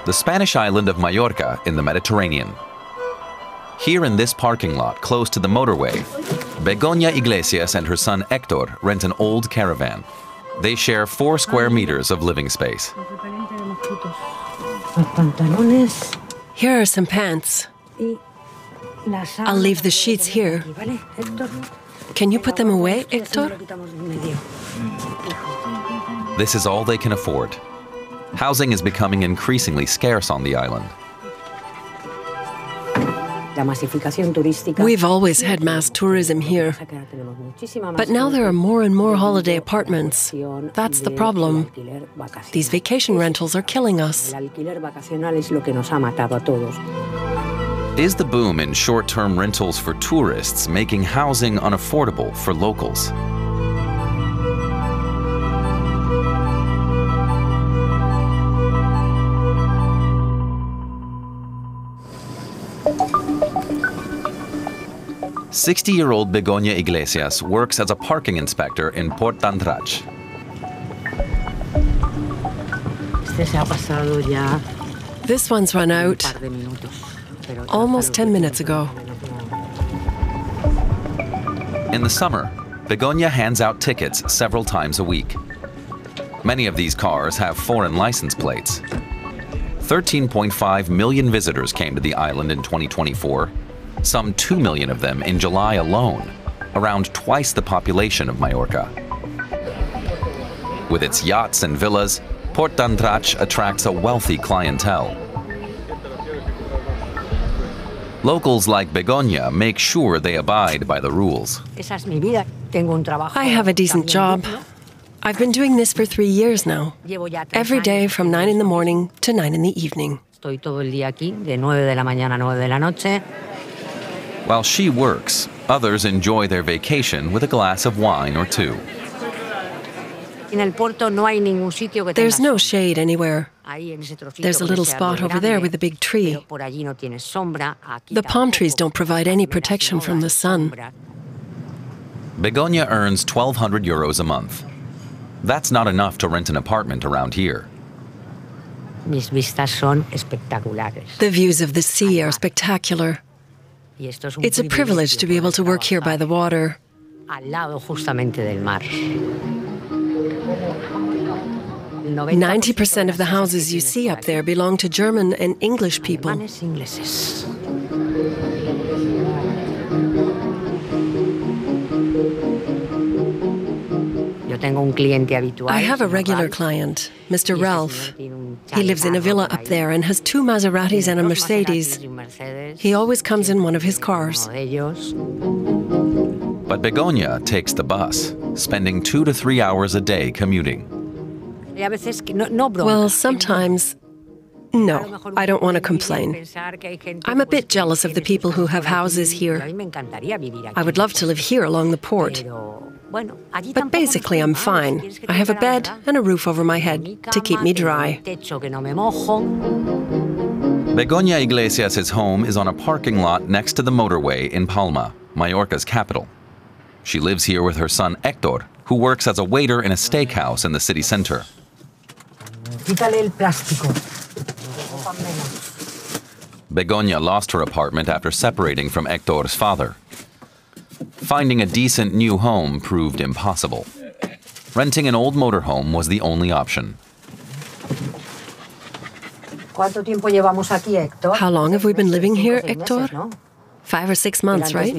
the Spanish island of Mallorca in the Mediterranean. Here in this parking lot, close to the motorway, Begoña Iglesias and her son Hector rent an old caravan. They share 4 square meters of living space. Here are some pants. I'll leave the sheets here. Can you put them away, Hector? This is all they can afford. Housing is becoming increasingly scarce on the island. We've always had mass tourism here, but now there are more and more holiday apartments. That's the problem. These vacation rentals are killing us. Is the boom in short-term rentals for tourists making housing unaffordable for locals? "60-year-old Begoña Iglesias works as a parking inspector in Port d'Andrach. This one's run out almost 10 minutes ago. In the summer, Begoña hands out tickets several times a week. Many of these cars have foreign license plates. 13.5 million visitors came to the island in 2024, some 2 million of them in July alone, around twice the population of Mallorca. With its yachts and villas, Port d'Andrach attracts a wealthy clientele. Locals like Begoña make sure they abide by the rules. I have a decent job. I've been doing this for 3 years now. Every day from 9 in the morning to 9 in the evening. While she works, others enjoy their vacation with a glass of wine or two. There's no shade anywhere. There's a little spot over there with a big tree. The palm trees don't provide any protection from the sun. Begoña earns 1,200 euros a month. That's not enough to rent an apartment around here. The views of the sea are spectacular. It's a privilege to be able to work here by the water. 90% of the houses you see up there belong to German and English people. I have a regular client, Mr. Ralph. He lives in a villa up there and has 2 Maseratis and a Mercedes. He always comes in one of his cars. But Begoña takes the bus, spending 2 to 3 hours a day commuting. Well, sometimes, no, I don't want to complain. I'm a bit jealous of the people who have houses here. I would love to live here along the port. But basically, I'm fine. I have a bed and a roof over my head to keep me dry. Begoña Iglesias' home is on a parking lot next to the motorway in Palma, Mallorca's capital. She lives here with her son Hector, who works as a waiter in a steakhouse in the city center. Begoña lost her apartment after separating from Hector's father. Finding a decent new home proved impossible. Renting an old motorhome was the only option. How long have we been living here, Hector? 5 or 6 months, right?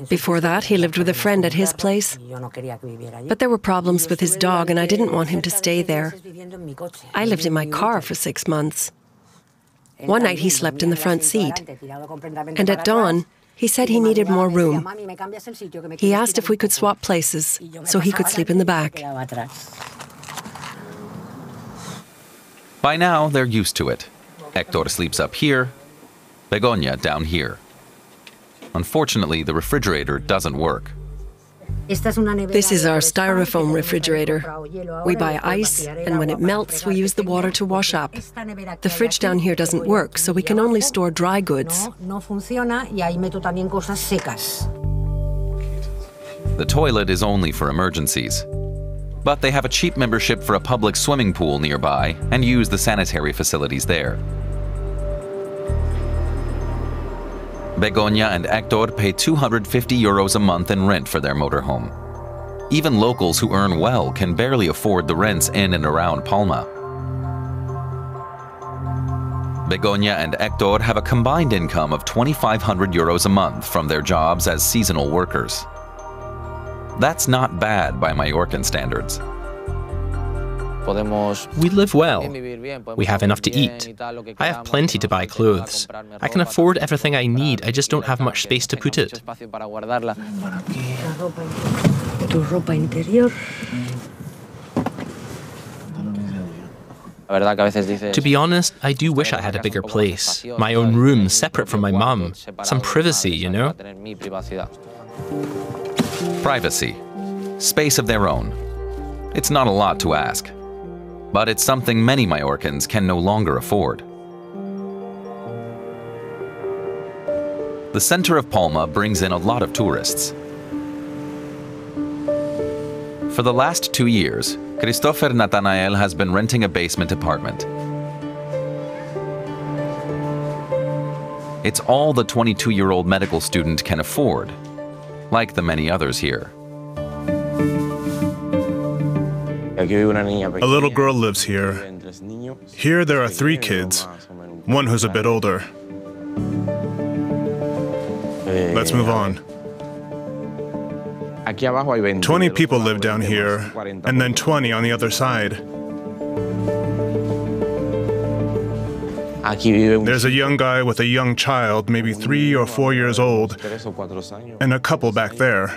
Before that, he lived with a friend at his place. But there were problems with his dog, and I didn't want him to stay there. I lived in my car for 6 months. One night, he slept in the front seat. And at dawn, he said he needed more room. He asked if we could swap places, so he could sleep in the back. By now, they're used to it. Hector sleeps up here, Begoña down here. Unfortunately, the refrigerator doesn't work. This is our styrofoam refrigerator. We buy ice, and when it melts, we use the water to wash up. The fridge down here doesn't work, so we can only store dry goods. The toilet is only for emergencies. but they have a cheap membership for a public swimming pool nearby and use the sanitary facilities there. Begoña and Hector pay €250 a month in rent for their motorhome. Even locals who earn well can barely afford the rents in and around Palma. Begoña and Hector have a combined income of €2,500 a month from their jobs as seasonal workers. That's not bad by Mallorcan standards. We live well. We have enough to eat. I have plenty to buy clothes. I can afford everything I need, I just don't have much space to put it. To be honest, I do wish I had a bigger place. My own room, separate from my mum. Some privacy, you know? Privacy. Space of their own. It's not a lot to ask, but it's something many Mallorcans can no longer afford. The center of Palma brings in a lot of tourists. For the last 2 years, Christofer Nathanael has been renting a basement apartment. It's all the 22-year-old medical student can afford, like the many others here. A little girl lives here. Here there are 3 kids, one who's a bit older. Let's move on. 20 people live down here, and then 20 on the other side. There's a young guy with a young child, maybe 3 or 4 years old, and a couple back there.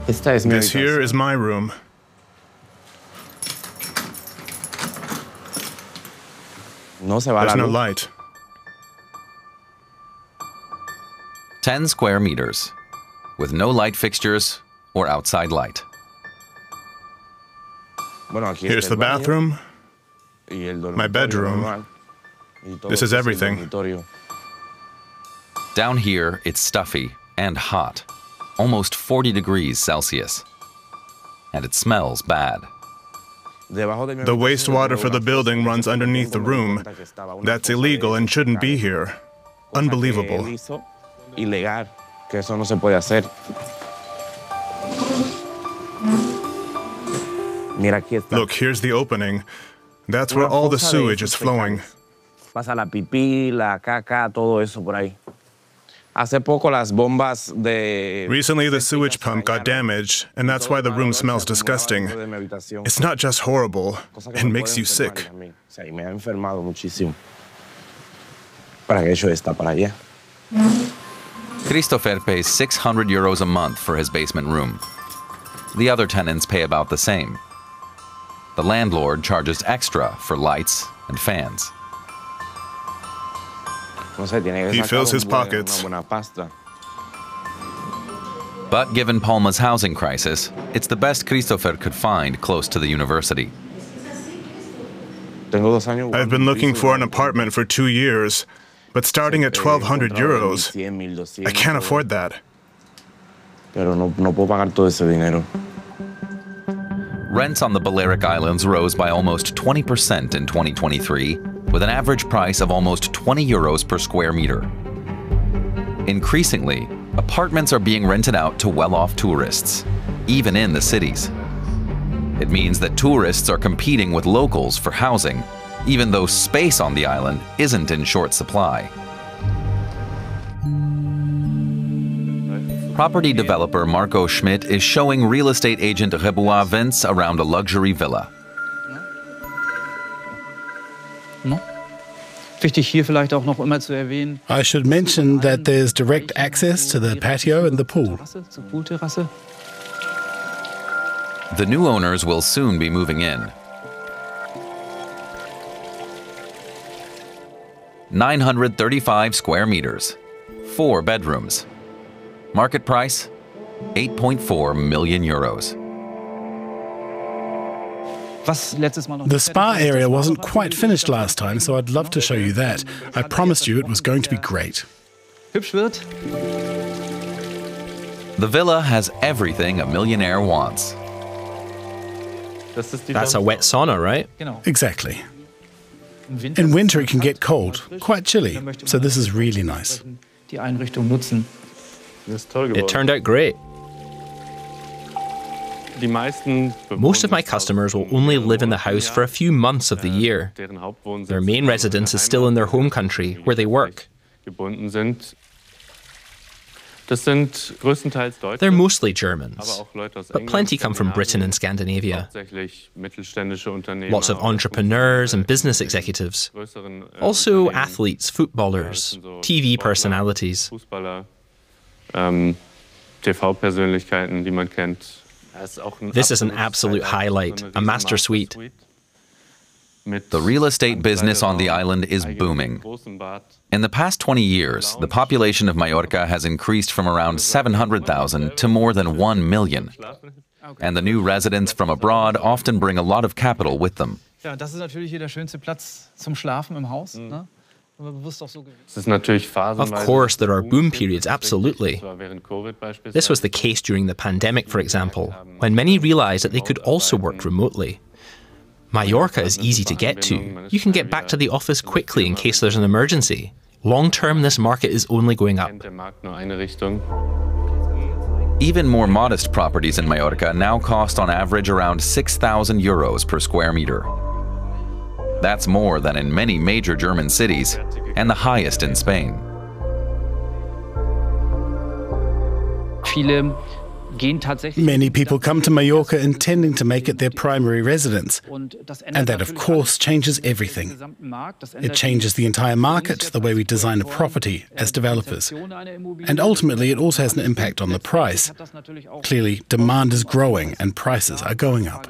This here is my room. There's no light. 10 square meters, with no light fixtures or outside light. Here's the bathroom, my bedroom. This is everything. Down here, it's stuffy and hot, almost 40 degrees Celsius, and it smells bad. The wastewater for the building runs underneath the room. That's illegal and shouldn't be here. Unbelievable. Look, here's the opening. That's where all the sewage is flowing. Recently, the sewage pump got damaged, and that's why the room smells disgusting. It's not just horrible, it makes you sick. Christofer pays €600 a month for his basement room. The other tenants pay about the same. The landlord charges extra for lights and fans. He fills his pockets. But given Palma's housing crisis, it's the best Christofer could find close to the university. I've been looking for an apartment for 2 years, but starting at €1,200, I can't afford that. Rents on the Balearic Islands rose by almost 20% in 2023, with an average price of almost €20 per square meter. Increasingly, apartments are being rented out to well-off tourists, even in the cities. It means that tourists are competing with locals for housing, even though space on the island isn't in short supply. Property developer Marco Schmidt is showing real estate agent Rebois Vince around a luxury villa. I should mention that there's direct access to the patio and the pool. The new owners will soon be moving in. 935 square meters, 4 bedrooms. Market price, €8.4 million. The spa area wasn't quite finished last time, so I'd love to show you that. I promised you it was going to be great. The villa has everything a millionaire wants. That's a wet sauna, right? Exactly. In winter it can get cold, quite chilly, so this is really nice. It turned out great. Most of my customers will only live in the house for a few months of the year. Their main residence is still in their home country, where they work. They're mostly Germans, but plenty come from Britain and Scandinavia. Lots of entrepreneurs and business executives. Also athletes, footballers, TV personalities. This is an absolute highlight, a master suite. The real estate business on the island is booming. In the past 20 years, the population of Mallorca has increased from around 700,000 to more than 1 million. And the new residents from abroad often bring a lot of capital with them. Of course, there are boom periods, absolutely. This was the case during the pandemic, for example, when many realized that they could also work remotely. Mallorca is easy to get to. You can get back to the office quickly in case there's an emergency. Long term, this market is only going up. Even more modest properties in Mallorca now cost on average around 6,000 euros per square meter. That's more than in many major German cities, and the highest in Spain. Many people come to Mallorca intending to make it their primary residence, and that of course changes everything. It changes the entire market, the way we design a property as developers. And ultimately it also has an impact on the price. Clearly, demand is growing and prices are going up.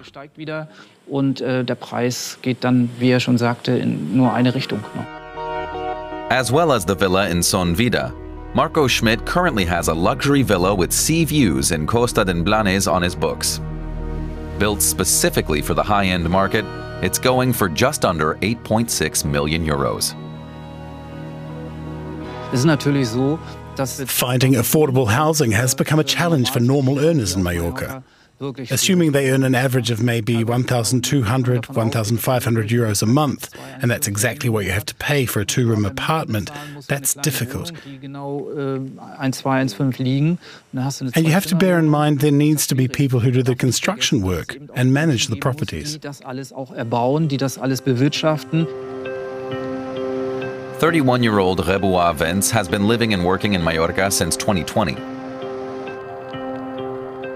As well as the villa in Son Vida, Marco Schmidt currently has a luxury villa with sea views in Costa d'en Blanes on his books. Built specifically for the high-end market, it's going for just under 8.6 million euros. Finding affordable housing has become a challenge for normal earners in Mallorca. Assuming they earn an average of maybe 1,200, 1,500 euros a month, and that's exactly what you have to pay for a two-room apartment, that's difficult. And you have to bear in mind there needs to be people who do the construction work and manage the properties. 31-year-old Rebois Vence has been living and working in Mallorca since 2020.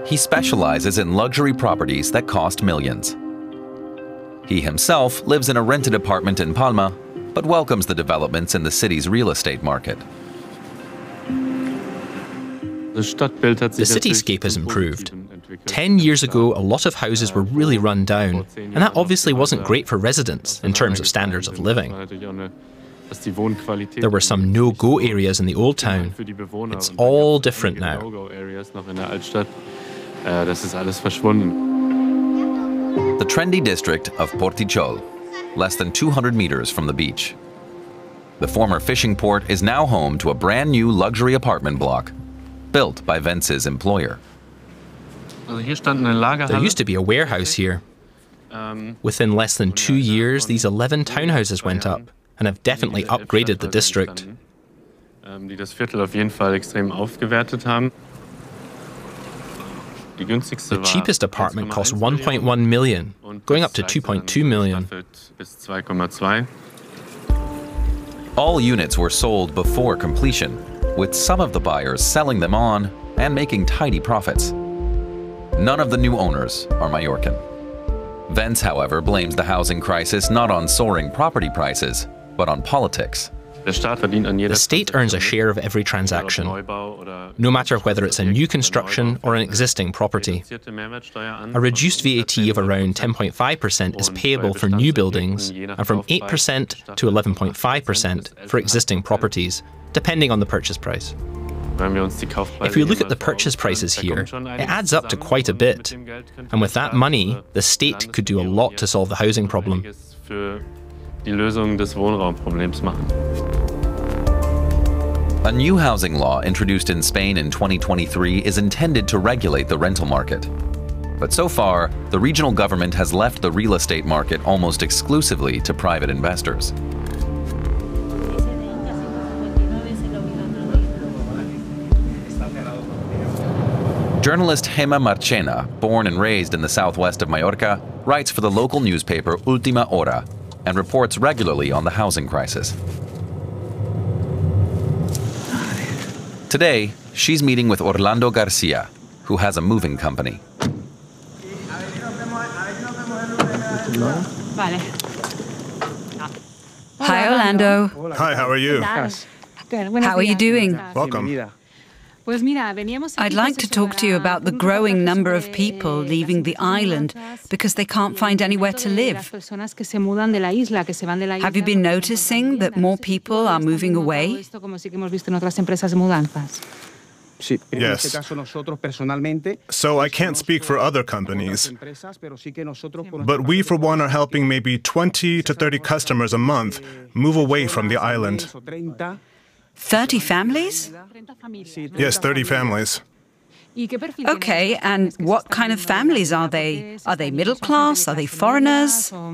He specializes in luxury properties that cost millions. He himself lives in a rented apartment in Palma, but welcomes the developments in the city's real estate market. The cityscape has improved. 10 years ago, a lot of houses were really run down, and that obviously wasn't great for residents in terms of standards of living. There were some no-go areas in the old town. It's all different now. The trendy district of Portichol, less than 200 meters from the beach. The former fishing port is now home to a brand new luxury apartment block, built by Vence's employer. There used to be a warehouse here. Within less than 2 years, these 11 townhouses went up and have definitely upgraded the district. The cheapest apartment cost 1.1 million, going up to 2.2 million. All units were sold before completion, with some of the buyers selling them on and making tidy profits. None of the new owners are Mallorcan. Vence, however, blames the housing crisis not on soaring property prices, but on politics. The state earns a share of every transaction, no matter whether it's a new construction or an existing property. A reduced VAT of around 10.5% is payable for new buildings and from 8% to 11.5% for existing properties, depending on the purchase price. If we look at the purchase prices here, it adds up to quite a bit. And with that money, the state could do a lot to solve the housing problem. A new housing law introduced in Spain in 2023 is intended to regulate the rental market. But so far, the regional government has left the real estate market almost exclusively to private investors. Journalist Gemma Marchena, born and raised in the southwest of Mallorca, writes for the local newspaper Última Hora and reports regularly on the housing crisis. Today, she's meeting with Orlando Garcia, who has a moving company. Hi, Orlando. Hi, how are you? How are you doing? Welcome. I'd like to talk to you about the growing number of people leaving the island because they can't find anywhere to live. Have you been noticing that more people are moving away? Yes. So I can't speak for other companies, but we for one are helping maybe 20 to 30 customers a month move away from the island. 30 families? Yes, 30 families. Okay, and what kind of families are they? Are they middle class? Are they foreigners? All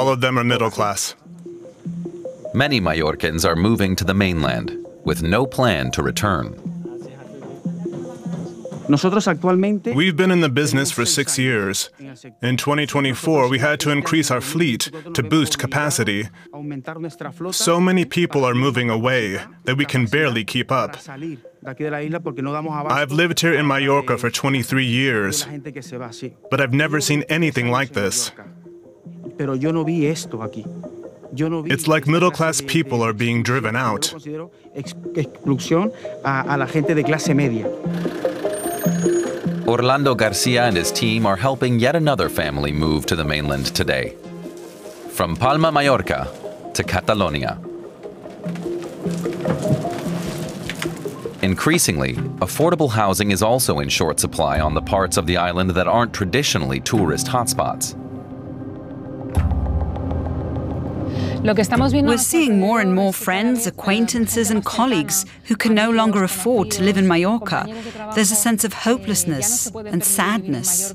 of them are middle class. Many Mallorcans are moving to the mainland with no plan to return. We've been in the business for 6 years. In 2024, we had to increase our fleet to boost capacity. So many people are moving away that we can barely keep up. I've lived here in Mallorca for 23 years, but I've never seen anything like this. It's like middle-class people are being driven out. Orlando Garcia and his team are helping yet another family move to the mainland today. From Palma, Mallorca to Catalonia. Increasingly, affordable housing is also in short supply on the parts of the island that aren't traditionally tourist hotspots. We're seeing more and more friends, acquaintances and colleagues who can no longer afford to live in Mallorca. There's a sense of hopelessness and sadness.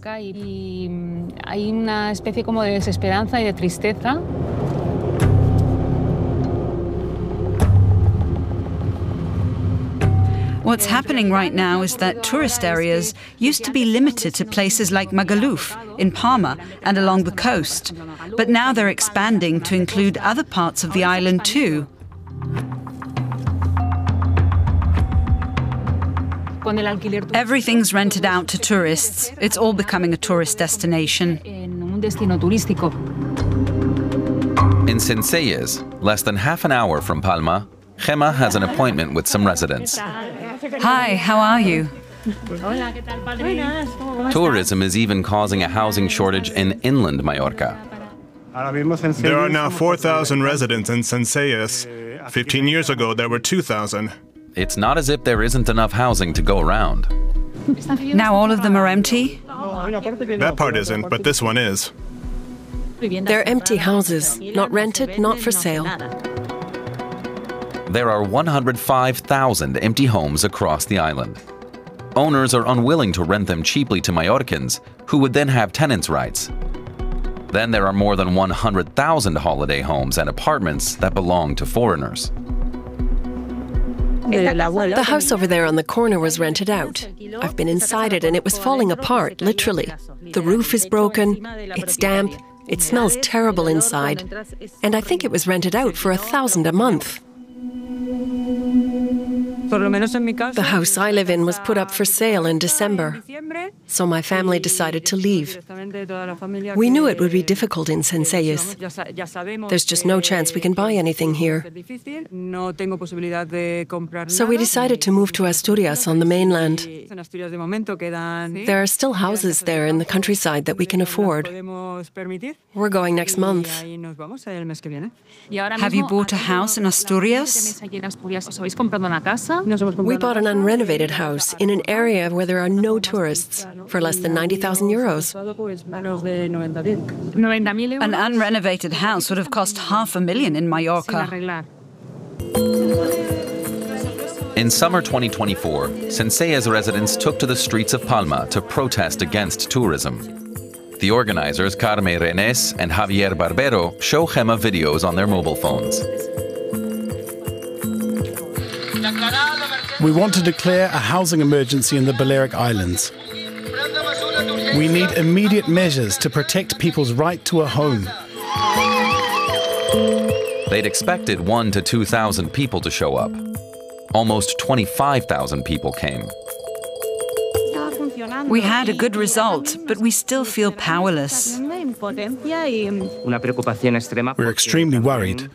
What's happening right now is that tourist areas used to be limited to places like Magaluf, in Palma, and along the coast. But now they're expanding to include other parts of the island too. Everything's rented out to tourists. It's all becoming a tourist destination. In Centelles, less than half an hour from Palma, Gemma has an appointment with some residents. Hi, how are you? Tourism is even causing a housing shortage in inland Mallorca. There are now 4,000 residents in Centelles. 15 years ago, there were 2,000. It's not as if there isn't enough housing to go around. Now all of them are empty? That part isn't, but this one is. They're empty houses, not rented, not for sale. There are 105,000 empty homes across the island. Owners are unwilling to rent them cheaply to Mallorcans, who would then have tenants' rights. Then there are more than 100,000 holiday homes and apartments that belong to foreigners. The house over there on the corner was rented out. I've been inside it and it was falling apart, literally. The roof is broken, it's damp, it smells terrible inside, and I think it was rented out for $1,000 a month. The house I live in was put up for sale in December, so my family decided to leave. We knew it would be difficult in Centelles. There's just no chance we can buy anything here. So we decided to move to Asturias on the mainland. There are still houses there in the countryside that we can afford. We're going next month. Have you bought a house in Asturias? We bought an unrenovated house in an area where there are no tourists for less than 90,000 euros. An unrenovated house would have cost $500,000 in Mallorca. In summer 2024, Centelles residents took to the streets of Palma to protest against tourism. The organizers, Carme Renes and Javier Barbero, show Gemma videos on their mobile phones. We want to declare a housing emergency in the Balearic Islands. We need immediate measures to protect people's right to a home. They'd expected 1,000 to 2,000 people to show up. Almost 25,000 people came. We had a good result, but we still feel powerless. We're extremely worried.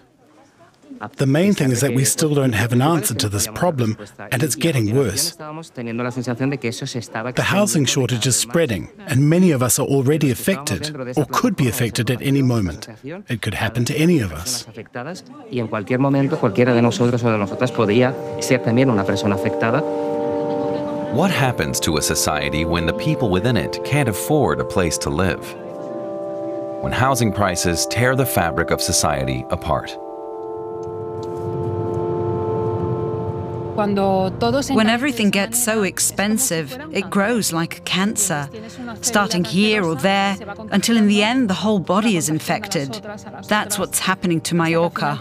The main thing is that we still don't have an answer to this problem, and it's getting worse. The housing shortage is spreading, and many of us are already affected, or could be affected at any moment. It could happen to any of us. What happens to a society when the people within it can't afford a place to live? When housing prices tear the fabric of society apart? When everything gets so expensive, it grows like cancer, starting here or there, until in the end the whole body is infected. That's what's happening to Mallorca.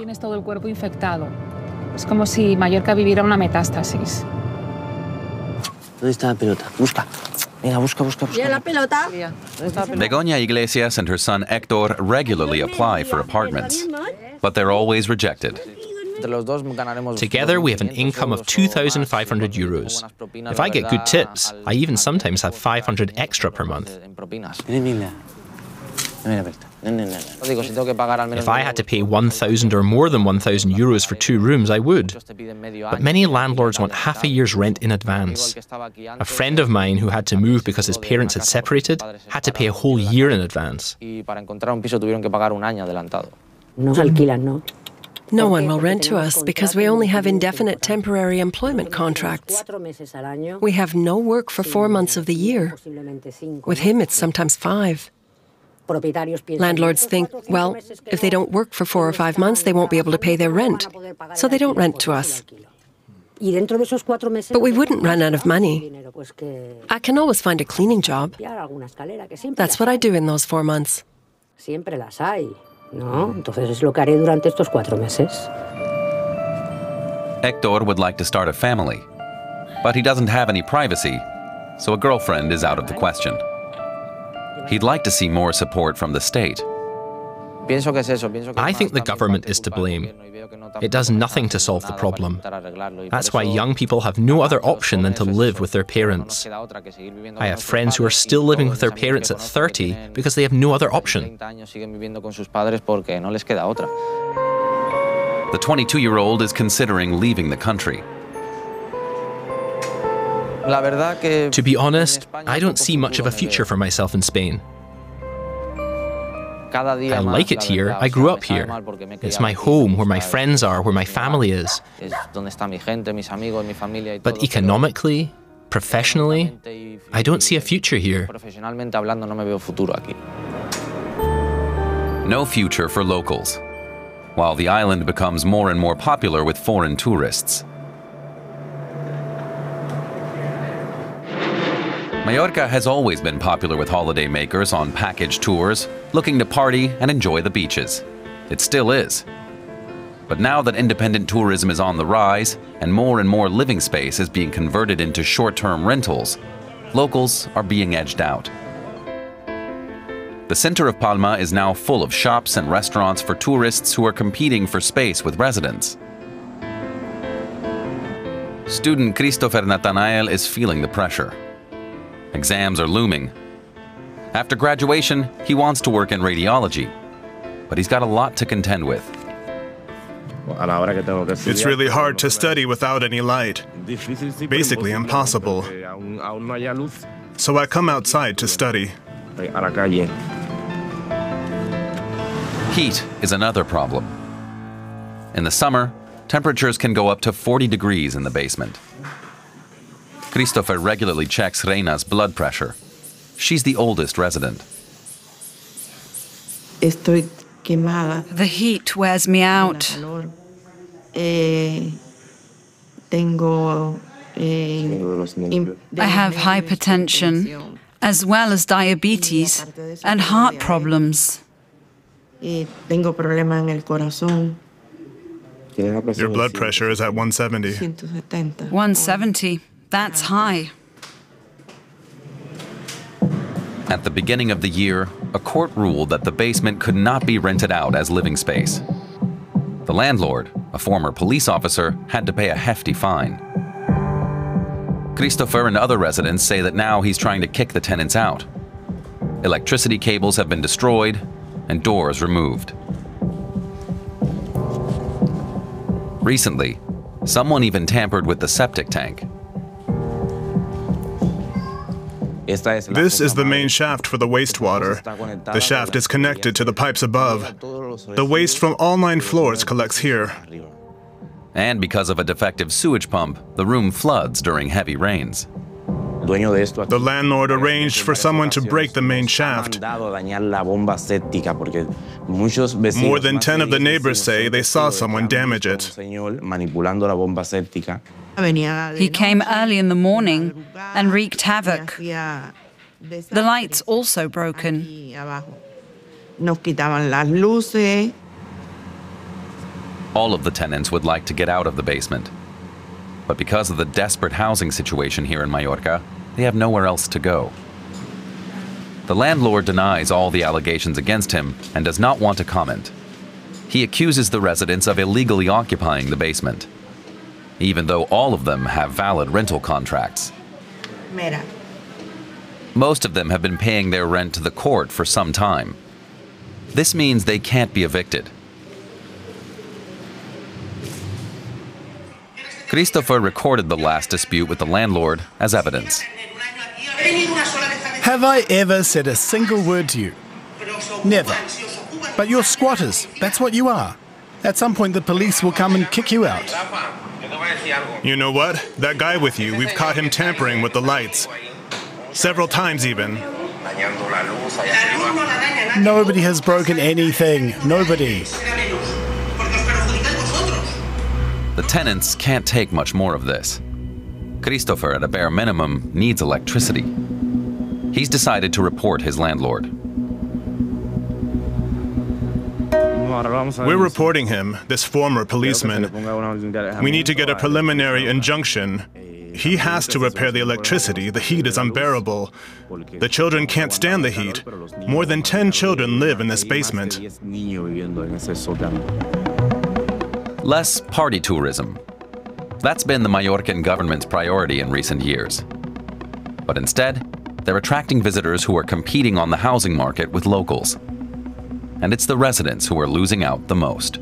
Begoña Iglesias and her son Hector regularly apply for apartments, but they're always rejected. Together, we have an income of 2,500 euros. If I get good tips, I even sometimes have 500 extra per month. If I had to pay 1,000 or more than 1,000 euros for 2 rooms, I would. But many landlords want half a year's rent in advance. A friend of mine who had to move because his parents had separated had to pay a whole year in advance. No one will rent to us because we only have indefinite temporary employment contracts. We have no work for 4 months of the year. With him, it's sometimes 5. Landlords think, well, if they don't work for 4 or 5 months, they won't be able to pay their rent. So they don't rent to us. But we wouldn't run out of money. I can always find a cleaning job. That's what I do in those 4 months. Hector would like to start a family, but he doesn't have any privacy, so a girlfriend is out of the question. He'd like to see more support from the state. I think the government is to blame. It does nothing to solve the problem. That's why young people have no other option than to live with their parents. I have friends who are still living with their parents at 30 because they have no other option. The 22-year-old is considering leaving the country. To be honest, I don't see much of a future for myself in Spain. I like it here. I grew up here. It's my home, where my friends are, where my family is. But economically, professionally, I don't see a future here. No future for locals, while the island becomes more and more popular with foreign tourists. Mallorca has always been popular with holidaymakers on package tours, looking to party and enjoy the beaches. It still is. But now that independent tourism is on the rise and more living space is being converted into short-term rentals, locals are being edged out. The center of Palma is now full of shops and restaurants for tourists who are competing for space with residents. Student Christofer Nathanael is feeling the pressure. Exams are looming. After graduation, he wants to work in radiology, but he's got a lot to contend with. It's really hard to study without any light. Basically impossible. So I come outside to study. Heat is another problem. In the summer, temperatures can go up to 40 degrees in the basement. Christofer regularly checks Reina's blood pressure. She's the oldest resident. The heat wears me out. I have hypertension, as well as diabetes and heart problems. Your blood pressure is at 170. 170, that's high. At the beginning of the year, a court ruled that the basement could not be rented out as living space. The landlord, a former police officer, had to pay a hefty fine. Christofer and other residents say that now he's trying to kick the tenants out. Electricity cables have been destroyed and doors removed. Recently, someone even tampered with the septic tank. This is the main shaft for the wastewater. The shaft is connected to the pipes above. The waste from all 9 floors collects here. And because of a defective sewage pump, the room floods during heavy rains. The landlord arranged for someone to break the main shaft. More than 10 of the neighbors say they saw someone damage it. He came early in the morning and wreaked havoc. The lights also broken. All of the tenants would like to get out of the basement. But because of the desperate housing situation here in Mallorca, they have nowhere else to go. The landlord denies all the allegations against him and does not want to comment. He accuses the residents of illegally occupying the basement, even though all of them have valid rental contracts. Most of them have been paying their rent to the court for some time. This means they can't be evicted. Christofer recorded the last dispute with the landlord as evidence. Have I ever said a single word to you? Never. But you're squatters. That's what you are. At some point the police will come and kick you out. You know what? That guy with you, we've caught him tampering with the lights. Several times even. Nobody has broken anything. Nobody. The tenants can't take much more of this. Christofer, at a bare minimum, needs electricity. He's decided to report his landlord. We're reporting him, this former policeman. We need to get a preliminary injunction. He has to repair the electricity. The heat is unbearable. The children can't stand the heat. More than 10 children live in this basement. Less party tourism. That's been the Mallorcan government's priority in recent years. But instead, they're attracting visitors who are competing on the housing market with locals. And it's the residents who are losing out the most.